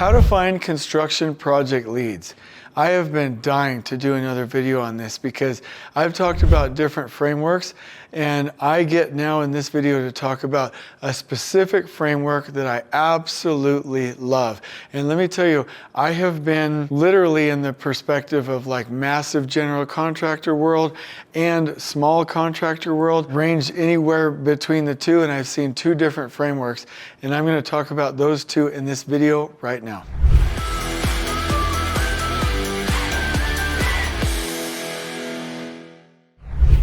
How to find construction project leads. I have been dying to do another video on this because I've talked about different frameworks, and I get now in this video to talk about a specific framework that I absolutely love. And let me tell you, I have been literally in the perspective of like massive general contractor world and small contractor world, range anywhere between the two, and I've seen two different frameworks, and I'm going to talk about those two in this video right now.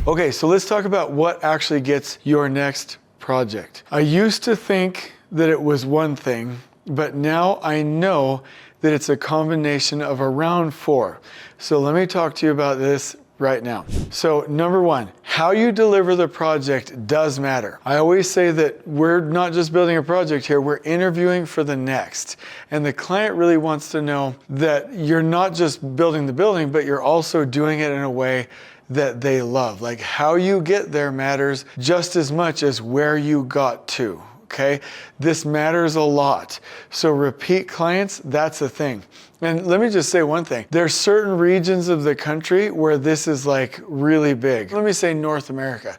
Okay, so let's talk about what actually gets your next project. I used to think that it was one thing, but now I know that it's a combination of around four. So let me talk to you about this right now. So number one, how you deliver the project does matter. I always say that we're not just building a project here, we're interviewing for the next. And the client really wants to know that you're not just building the building, but you're also doing it in a way that they love. Like how you get there matters just as much as where you got to, okay? This matters a lot. So repeat clients, that's a thing. And let me just say one thing. There's certain regions of the country where this is like really big. Let me say North America.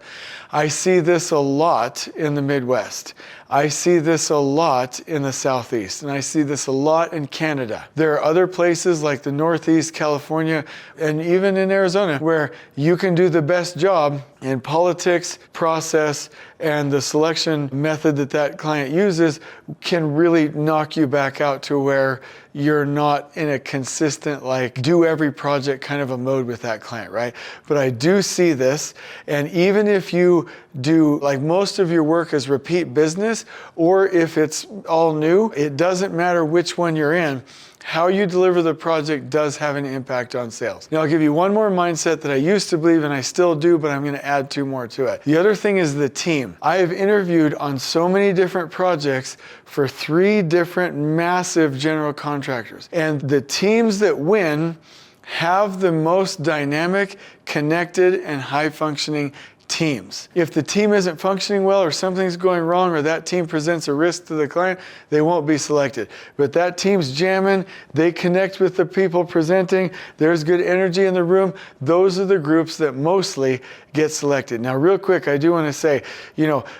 I see this a lot in the Midwest. I see this a lot in the Southeast, and I see this a lot in Canada. There are other places like the Northeast, California, and even in Arizona where you can do the best job in politics, process, and the selection method that that client uses can really knock you back out to where you're not in a consistent, like, do every project kind of a mode with that client, right? But I do see this, and even if you do, like, most of your work is repeat business, or if it's all new, it doesn't matter which one you're in. How you deliver the project does have an impact on sales. Now I'll give you one more mindset that I used to believe and I still do, but I'm going to add two more to it. The other thing is the team. I have interviewed on so many different projects for 3 different massive general contractors. And the teams that win have the most dynamic, connected, and high-functioning teams. If the team isn't functioning well or something's going wrong or that team presents a risk to the client, they won't be selected. But that team's jamming, they connect with the people presenting, there's good energy in the room, those are the groups that mostly get selected. Now real quick, I do want to say,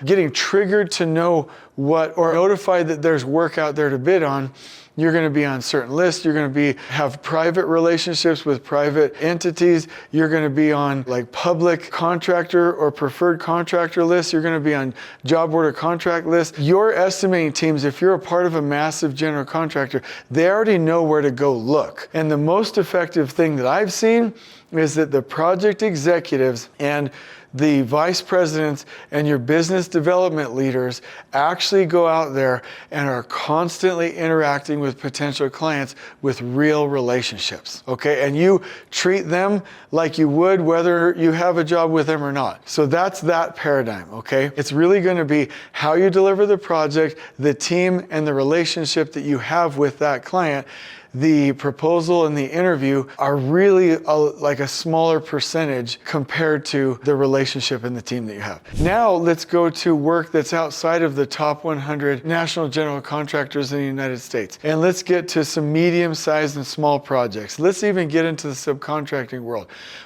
getting triggered to know what, or notified that there's work out there to bid on, you're going to be on certain lists. You're going to have private relationships with private entities. You're going to be on like public contractor or preferred contractor lists. You're going to be on job order contract lists. Your estimating teams, if you're a part of a massive general contractor, they already know where to go look. And the most effective thing that I've seen is that the project executives and the vice presidents and your business development leaders actually go out there and are constantly interacting with potential clients with real relationships, okay? And you treat them like you would whether you have a job with them or not. So that's that paradigm, okay? It's really going to be how you deliver the project, the team, and the relationship that you have with that client. The proposal and the interview are really like a smaller percentage compared to the relationship and the team that you have. Now let's go to work that's outside of the top 100 national general contractors in the United States. And let's get to some medium-sized and small projects. Let's even get into the subcontracting world.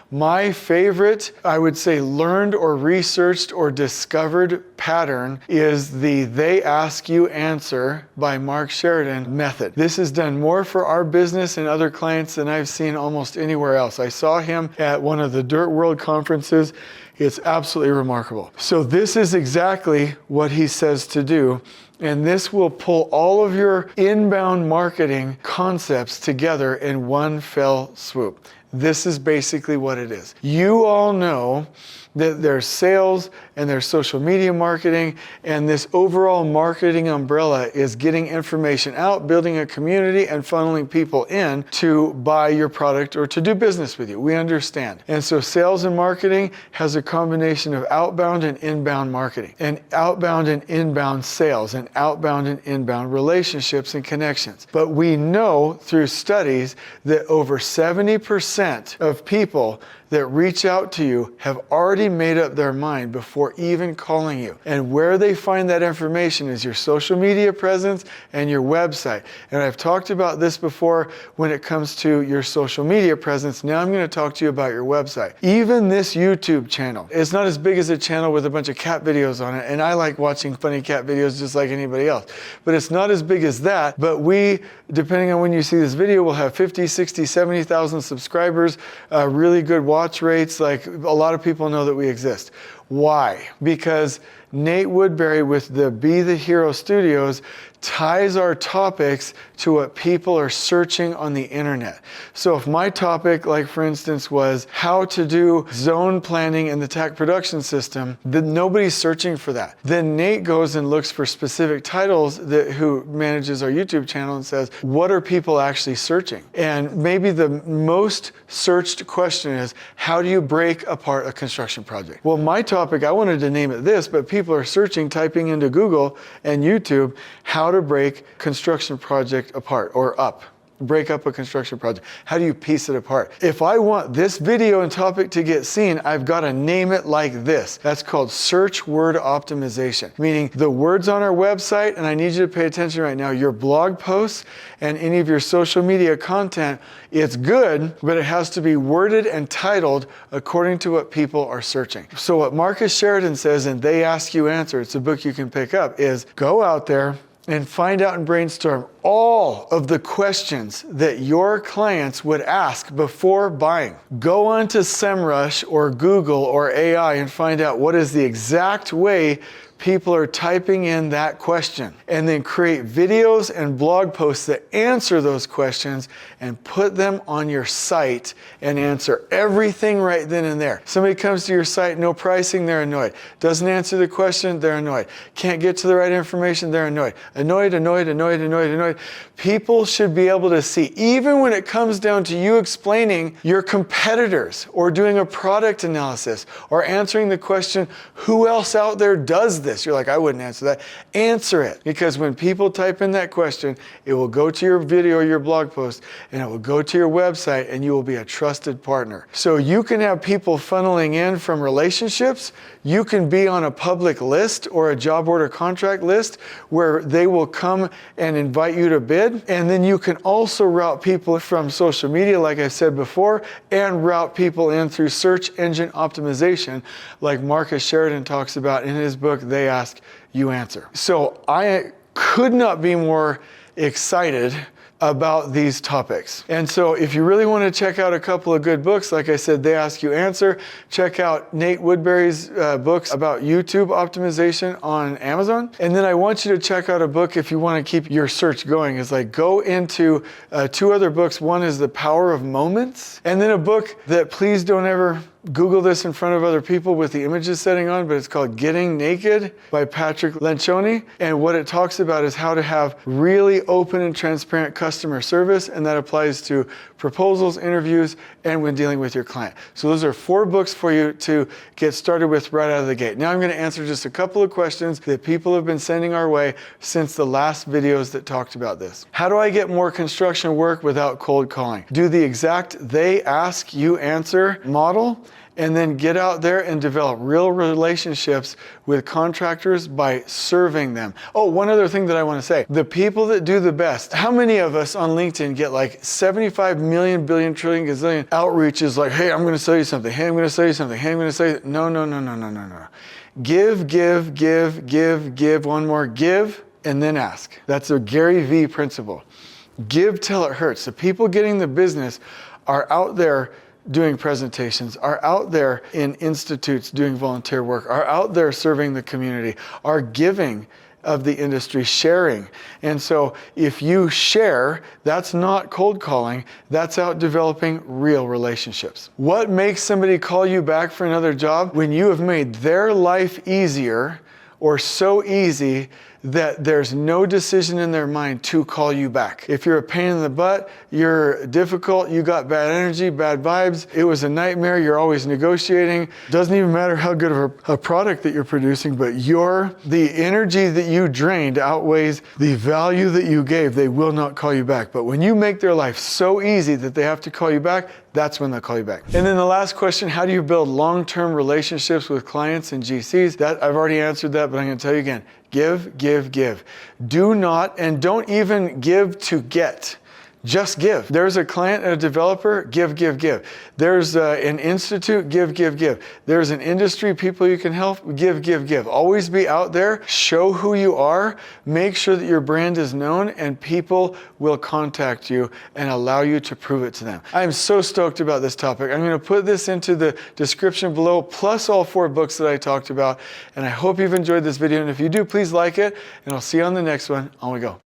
My favorite, I would say, learned or researched or discovered pattern is the They Ask You Answer by Mark Sheridan method. This is done more for our business and other clients than I've seen almost anywhere else. I saw him at one of the Dirt World conferences. It's absolutely remarkable. So this is exactly what he says to do. And this will pull all of your inbound marketing concepts together in one fell swoop. This is basically what it is. You all know that there's sales and there's social media marketing, and this overall marketing umbrella is getting information out, building a community, and funneling people in to buy your product or to do business with you. We understand. And so sales and marketing has a combination of outbound and inbound marketing, and outbound and inbound sales, and outbound and inbound relationships and connections. But we know through studies that over 70% 90% of people that reach out to you have already made up their mind before even calling you. And where they find that information is your social media presence and your website. And I've talked about this before when it comes to your social media presence. Now I'm going to talk to you about your website. Even this YouTube channel, it's not as big as a channel with a bunch of cat videos on it. And I like watching funny cat videos just like anybody else. But it's not as big as that. But we, depending on when you see this video, will have 50, 60, 70,000 subscribers, really good watch rates. Like, a lot of people know that we exist. Why? Because Nate Woodbury with the Be the Hero Studios ties our topics to what people are searching on the internet. So if my topic, like for instance, was how to do zone planning in the TAC production system, then nobody's searching for that. Then Nate goes and looks for specific titles who manages our YouTube channel and says, what are people actually searching? And maybe the most searched question is, how do you break apart a construction project? Well, my topic, I wanted to name it this, but people are searching, typing into Google and YouTube, how to break construction project apart or up. Break up a construction project. How do you piece it apart? If I want this video and topic to get seen, I've got to name it like this. That's called search word optimization, meaning the words on our website, and I need you to pay attention right now, your blog posts and any of your social media content, it's good, but it has to be worded and titled according to what people are searching. So what Marcus Sheridan says, and They Ask You Answer, it's a book you can pick up, is go out there and find out and brainstorm all of the questions that your clients would ask before buying. Go on to SEMrush or Google or AI and find out what is the exact way people are typing in that question, and then create videos and blog posts that answer those questions and put them on your site and answer everything right then and there. Somebody comes to your site, no pricing, they're annoyed. Doesn't answer the question, they're annoyed. Can't get to the right information, they're annoyed. Annoyed, annoyed, annoyed, annoyed, annoyed. People should be able to see, even when it comes down to you explaining your competitors or doing a product analysis or answering the question, who else out there does this? You're like, I wouldn't answer that. Answer it. Because when people type in that question, it will go to your video or your blog post, and it will go to your website, and you will be a trusted partner. So you can have people funneling in from relationships. You can be on a public list or a job order contract list where they will come and invite you to bid. And then you can also route people from social media, like I said before, and route people in through search engine optimization, like Marcus Sheridan talks about in his book, They Ask You Answer. So I could not be more excited about these topics. And so if you really want to check out a couple of good books, like I said, They Ask You Answer, check out Nate Woodbury's books about YouTube optimization on Amazon. And then I want you to check out a book if you want to keep your search going. It's like, go into two other books. One is The Power of Moments, and then a book that, please don't ever Google this in front of other people with the images setting on, but it's called Getting Naked by Patrick Lencioni. And what it talks about is how to have really open and transparent customer service, and that applies to proposals, interviews, and when dealing with your client. So those are 4 books for you to get started with right out of the gate. Now I'm going to answer just a couple of questions that people have been sending our way since the last videos that talked about this. How do I get more construction work without cold calling? Do the exact They Ask You Answer model, and then get out there and develop real relationships with contractors by serving them. Oh, one other thing that I want to say. The people that do the best, how many of us on LinkedIn get like 75 million, billion, trillion, gazillion outreaches like, hey, I'm going to sell you something. Hey, I'm going to sell you something. Hey, I'm going to sell you. No. Give, one more, give, and then ask. That's a Gary V principle. Give till it hurts. The people getting the business are out there doing presentations, are out there in institutes doing volunteer work, are out there serving the community, are giving of the industry, sharing. And so if you share, that's not cold calling, that's out developing real relationships. What makes somebody call you back for another job? When you have made their life easier or so easy that there's no decision in their mind to call you back. If you're a pain in the butt, you're difficult, you got bad energy, bad vibes, it was a nightmare, you're always negotiating, doesn't even matter how good of a product that you're producing, but the energy that you drained outweighs the value that you gave, they will not call you back. But when you make their life so easy that they have to call you back, that's when they'll call you back. And then the last question, how do you build long-term relationships with clients and GCs? That I've already answered that, but I'm going to tell you again. Give, give, give. Do not, and don't even give to get. Just give. There's a client and a developer, give, give, give. There's an institute, give, give, give. There's an industry, people you can help, give, give, give. Always be out there, show who you are, make sure that your brand is known, and people will contact you and allow you to prove it to them. I'm so stoked about this topic. I'm going to put this into the description below, plus all 4 books that I talked about, and I hope you've enjoyed this video, and if you do, please like it, and I'll see you on the next one. On we go.